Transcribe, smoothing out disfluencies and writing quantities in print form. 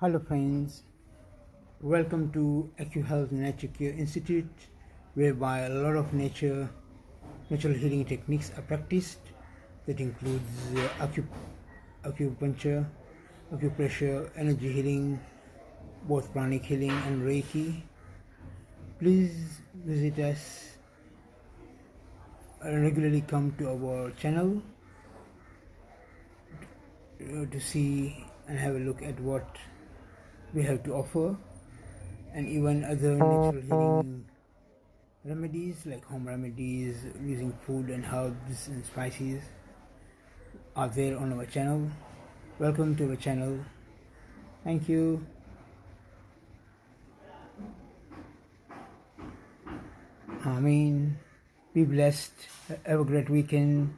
Hello friends, welcome to Acu Health Nature Care Institute, whereby a lot of natural healing techniques are practiced. That includes acupuncture, acupressure, energy healing, both pranic healing and Reiki. Please visit us and regularly come to our channel to see and have a look at what we have to offer, and even other natural healing remedies like home remedies using food and herbs and spices are there on our channel. Welcome to our channel. Thank you. Be blessed. Have a great weekend.